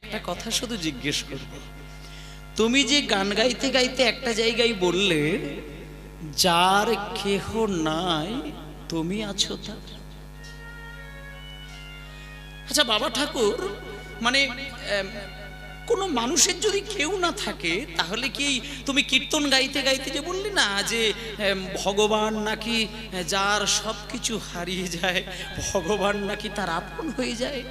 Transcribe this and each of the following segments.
একটা কথা শুধু জিজ্ঞেস করব, তুমি যে গান গাইতে গাইতে একটা জায়গায় বললে যার কেহ নাই তুমি আছো তার। আচ্ছা বাবা ঠাকুর, মানে কোনো মানুষের যদি কেউ না থাকে তাহলে কি তুমি কীর্তন গাইতে গাইতে যে বললি না যে ভগবান নাকি যার সব কিছু হারিয়ে যায়, ভগবান নাকি তার আপন হয়ে যায়,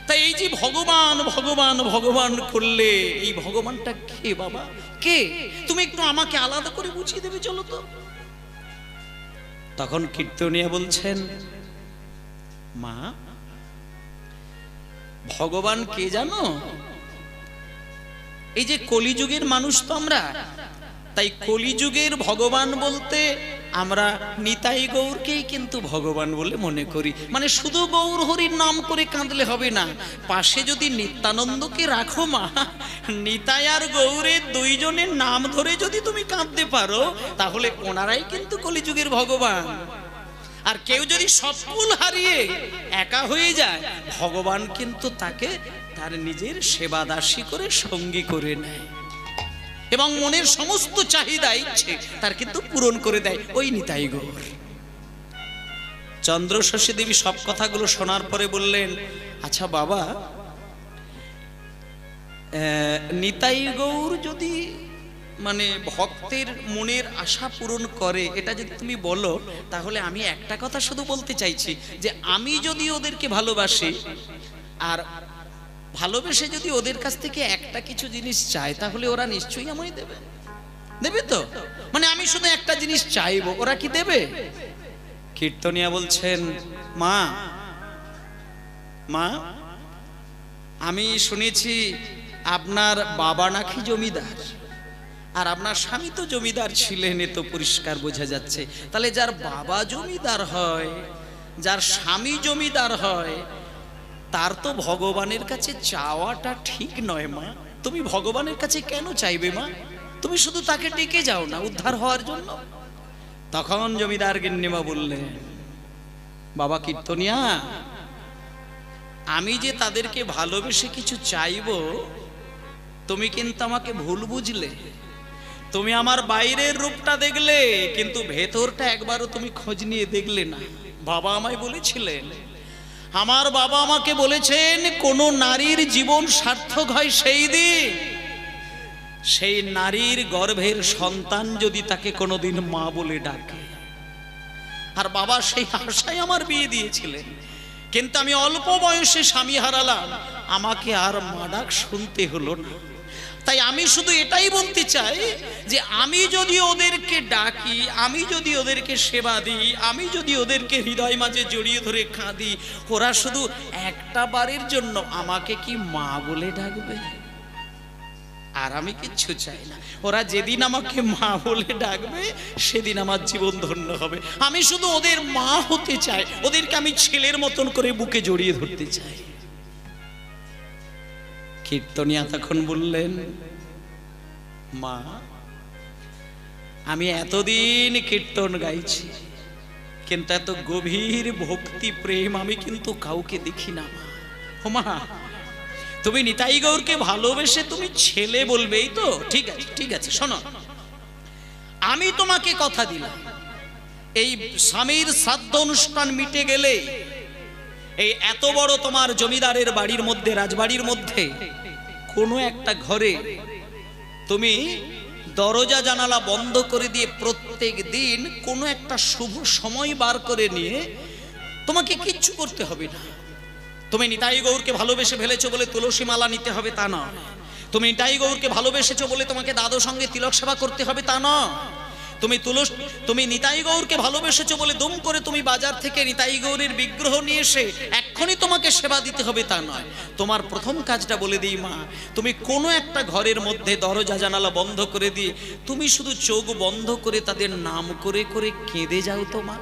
তাই এই যে ভগবান ভগবান ভগবান করলে এই ভগবানটা কে বাবা, কে? তুমি একটু আমাকে আলাদা করে বুঝিয়ে দেবে চলো তো। তখন কীর্তনিয়া বলছেন, মা ভগবান কে জানো? এই যে কলিযুগের মানুষ তো আমরা, তাই কলিযুগের ভগবান বলতে আমরা নিতাই গৌরকেই কিন্তু ভগবান বলে মনে করি। মানে শুধু গৌর হরির নাম করে কাঁদলে হবে না, পাশে যদি নিত্যানন্দকে রাখো মা, নিতাই আর গৌরের দুইজনের নাম ধরে যদি তুমি কাঁদতে পারো তাহলে ওনারাই কিন্তু কলিযুগের ভগবান। আর কেউ যদি সবকুল হারিয়ে একা হয়ে যায়, ভগবান কিন্তু তাকে তার নিজের সেবা দাসী করে সঙ্গী করে নেয় এবং মনের সমস্ত চাহিদা ইচ্ছে তার কিন্তু পূরণ করে দেয় ওই নিতাই গৌর। চন্দ্রশশী দেবী সব কথাগুলো শোনার পরে বললেন, আচ্ছা বাবা, নিতাই গৌর যদি মানে ভক্তের মনের আশা পূরণ করে এটা যদি তুমি বলো, তাহলে আমি একটা কথা শুধু বলতে চাইছি যে আমি যদি ওদেরকে ভালোবাসি আর ভালোবেসে যদি ওদের কাছ থেকে একটা কিছু জিনিস চাই তাহলে ওরা নিশ্চয়ই আমায় দেবে, দেবে তো? মানে আমি শুধু একটা জিনিস চাইবো, ওরা কি দেবে? কীর্তনিয়া বলছেন, মা মা আমি শুনেছি আপনার বাবা নাকি জমিদার, আর আপনার স্বামী তো জমিদার ছিলেন, এ তো পরিষ্কার বোঝা যাচ্ছে। তাহলে যার বাবা জমিদার হয়, যার স্বামী জমিদার হয়, তার তো ভগবানের কাছে চাওয়াটা ঠিক নয় মা। তুমি ভগবানের কাছে কেন চাইবে মা? তুমি শুধু তাকে ডেকে যাও না উদ্ধার হওয়ার জন্য। তখন জমিদার গিন্নিমা বললেন, বাবা কীর্তনিয়া, আমি যে তাদেরকে ভালোবেসে কিছু চাইবো তুমি কিন্তু আমাকে ভুল বুঝলে। তুমি আমার বাইরের রূপটা দেখলে কিন্তু ভেতরটা একবারও তুমি খোঁজ নিয়ে দেখলে না। বাবা আমায় বলেছিলেন, আমার বাবা আমাকে বলেছেন কোন নারীর জীবন সার্থক হয় সেই দিন সেই নারীর গর্ভের সন্তান যদি তাকে কোনোদিন মা বলে ডাকে। আর বাবা সেই আশায় আমার বিয়ে দিয়েছিলেন, কিন্তু আমি অল্প বয়সে স্বামী হারালাম, আমাকে আর মা ডাক শুনতে হলো না। তাই আমি শুধু এটাই বলতে চাই যে আমি যদি ওদেরকে ডাকি, আমি যদি ওদেরকে সেবা দিই, আমি যদি ওদেরকে হৃদয় মাঝে জড়িয়ে ধরে কাঁদি, ওরা শুধু একটা বারের জন্য আমাকে কি মা বলে ডাকবে? আর আমি কিচ্ছু চাই না। ওরা যেদিন আমাকে মা বলে ডাকবে সেদিন আমার জীবন ধন্য হবে। আমি শুধু ওদের মা হতে চাই, ওদেরকে আমি ছেলের মতন করে বুকে জড়িয়ে ধরতে চাই। কীর্তনিয়া তখন বললেন, মা আমি এতদিন কীর্তন গাইছি, কিন্তু এত গভীর ভক্তি প্রেম আমি কিন্তু কাউকে দেখি না মা। তুমি নিতাই গৌরকে ভালোবেসে তুমি ছেলে বলবেই তো? ঠিক আছে ঠিক আছে, শোনো, আমি তোমাকে কথা দিলাম এই স্বামীর শ্রাদ্ধ অনুষ্ঠান মিটে গেলে এই এত বড় তোমার জমিদারের বাড়ির মধ্যে, রাজবাড়ির মধ্যে কোনো একটা ঘরে তুমি দরজা জানালা বন্ধ করে দিয়ে প্রত্যেক দিন কোনো একটা শুভ সময় বার করে নিয়ে, তোমাকে কিচ্ছু করতে হবে না। তুমি নিতাই গৌরকে ভালোবেসে ফেলেছো বলে তুলসী মালা নিতে হবে তা নয়, তুমি নিতাই গৌরকে ভালোবেসেছো বলে তোমাকে দাদু সঙ্গে তিলক সেবা করতে হবে তা নয়, তুমি নিতাই গৌরকে ভালোবেসেছো বলে দুম করে তুমি বাজার থেকে নিতাই গৌরের বিগ্রহ নিয়ে এসে এক্ষুনি তোমাকে সেবা দিতে হবে তা নয়। তোমার প্রথম কাজটা বলে দিই মা, তুমি কোনো একটা ঘরের মধ্যে দরজা জানালা বন্ধ করে দিয়ে তুমি শুধু চোখ বন্ধ করে তাদের নাম করে করে কেঁদে যাও তো মা।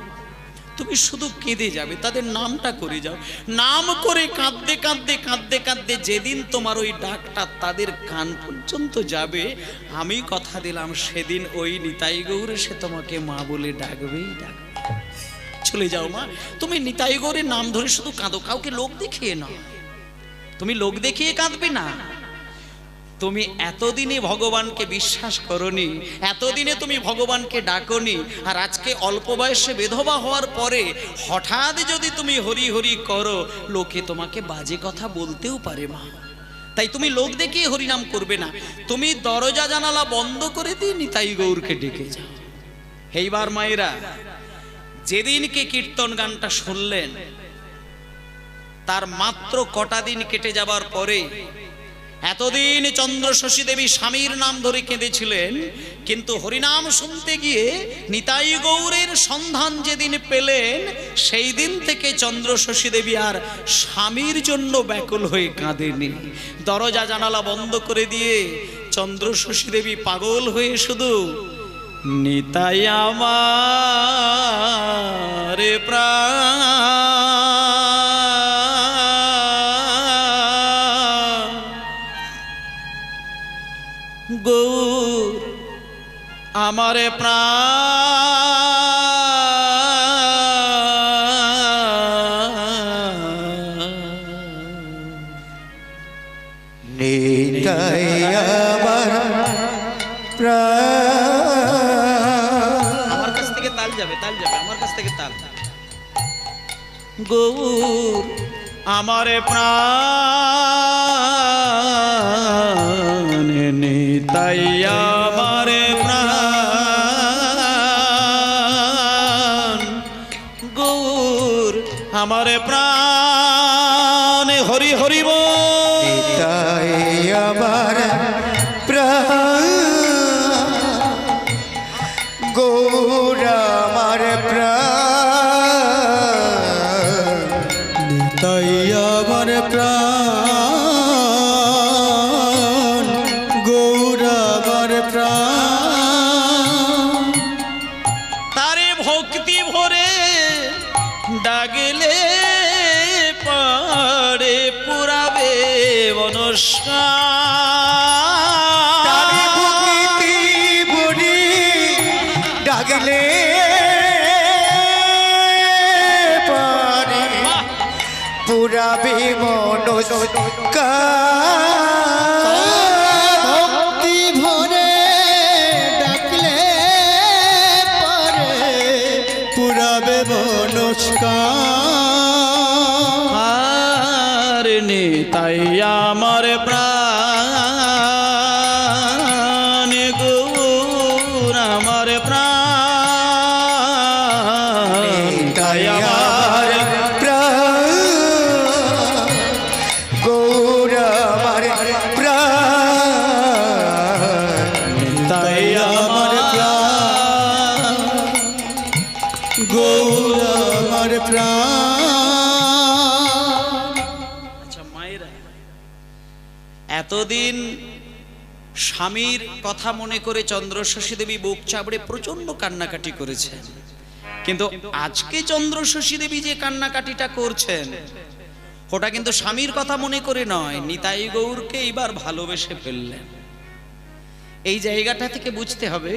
তুমি শুধু কেঁদে যাবে, তাদের নামটা করে যাও, নাম করে কাঁদতে কাঁদতে কাঁদতে কাঁদতে যেদিন তোমার ওই ডাকটা তাদের কান পর্যন্ত যাবে, আমি কথা দিলাম সেদিন ওই নিতাই গৌর সে তোমাকে মা বলে ডাকবেই ডাকবে। চলে যাও মা, তুমি নিতাই গৌরের নাম ধরে শুধু কাঁদো, কাউকে লোক দেখিয়ে নাও। তুমি লোক দেখিয়ে কাঁদবে না। তুমি এতদিনে ভগবানকে বিশ্বাস করনি, এতদিনে তুমি ভগবানকে ডাকনি, আর আজকে অল্প বয়সে বিধবা হওয়ার পরে হঠাৎ যদি তুমি হরি হরি করো, লোকে তোমাকে বাজে কথা বলতেও পারে মা। তাই তুমি লোক দেখিয়ে হরিনাম করবে না, তুমি দরজা জানালা বন্ধ করে দিয়ে নিতাই গৌরকে ডেকে যাও। এইবার মায়েরা, যেদিনকে কীর্তন গানটা শুনলেন তার মাত্র কটা দিন কেটে যাবার পরে, এতদিন চন্দ্রশশী দেবী স্বামীর নাম ধরে কেঁদেছিলেন, কিন্তু হরিনাম শুনতে গিয়ে নিতাই গৌরের সন্ধান যেদিন পেলেন, সেই দিন থেকে চন্দ্রশশী দেবী আর স্বামীর জন্য ব্যাকুল হয়ে কাঁদেনি। দরজা জানালা বন্ধ করে দিয়ে চন্দ্রশশী দেবী পাগল হয়ে শুধু নিতাই আমার প্রাণ, গৌর আমার প্রাণ, নিতাই আমার প্রাণ। আমার কাছ থেকে তাল যাবে, তাল যাবে, আমার কাছ থেকে তাল। গৌর আমার প্রাণ, নিতাই আমার প্রাণ, গৌর আমার প্রাণ, হরি হরি বল। নিতাই আমার প্রাণ, গৌর আমার প্রাণ। নিতাই আমার প্রাণ, গৌর আমার প্রাণ। তারে ভক্তি ভরে ডাগলে পারে পুরাবে মনস্কার, তারে ভক্তি ভরে ডাগলে পারে পুরাবে মনস্কার। ভক্তি ভরে ডাকলে পারে পুরাবে মনস্কার। নিতাই আমার প্রাণ, গৌর আমার প্রাণ, নিতাই আমার প্রাণ, গৌর আমার প্রাণ। নিতাই আমার প্রাণ, গৌর আমার প্রাণ। আচ্ছা মায়েরা, এতদিন স্বামীর কথা মনে করে চন্দ্রশশী দেবী বুক চাপড়ে প্রচন্ড কান্নাকাটি করেছেন, কিন্তু আজকে চন্দ্রশশী দেবী যে কান্নাকাটিটা করছেন ওটা কিন্তু স্বামীর কথা মনে করে নয়, নিতাই গৌরকে এইবার ভালোবেসে ফেললেন। এই জায়গাটা থেকে বুঝতে হবে,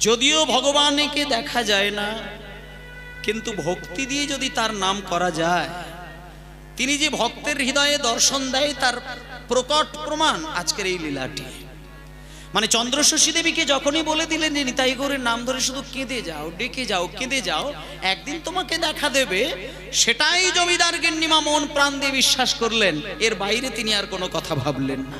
যদিও ভগবানকে দেখা যায় না, কিন্তু ভক্তি দিয়ে যদি তার নাম করা যায়, তিনি যে ভক্তের হৃদয়ে দর্শন দেয় তার প্রকট প্রমাণ আজকের এই লীলাটি। মানে চন্দ্রশশী দেবীকে যখনই বলে দিলেন যে নিতাই গৌরের নাম ধরে শুধু কেঁদে যাও, ডেকে যাও, কেঁদে যাও, একদিন তোমাকে দেখা দেবে, সেটাই জমিদার গিন্নিমা মন প্রাণ দিয়ে বিশ্বাস করলেন। এর বাইরে তিনি আর কোনো কথা ভাবলেন না।